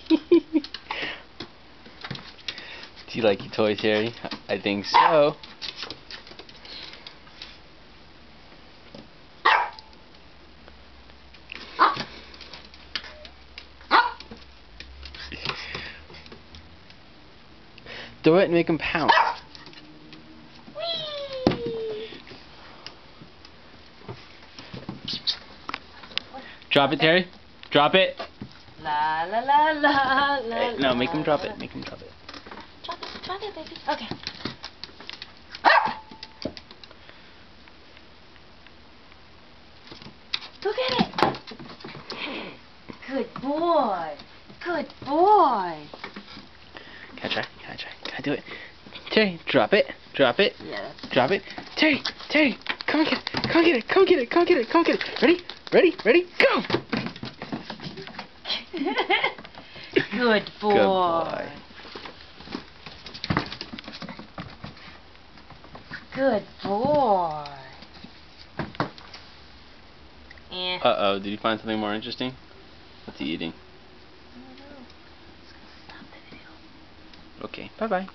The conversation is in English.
Do you like your toy, Terry? I think so. Throw it and make him pounce. Drop it, Terry. Drop it. La la la la la. No, make him drop it. Make him drop it. Drop it, baby. Okay. Go get it. Good boy. Good boy. Can I try? Can I try? Can I do it? Terry, drop it. Drop it. Yeah. Drop it. Terry, Terry, come and get it. Come get it. Come get it. Come get it. Come get it. Ready? Ready? Ready? Go! Good boy. Good boy. Good boy. Yeah. Uh-oh, did you find something more interesting? What's he eating? I don't know. It's gonna stop the video. Okay, bye-bye.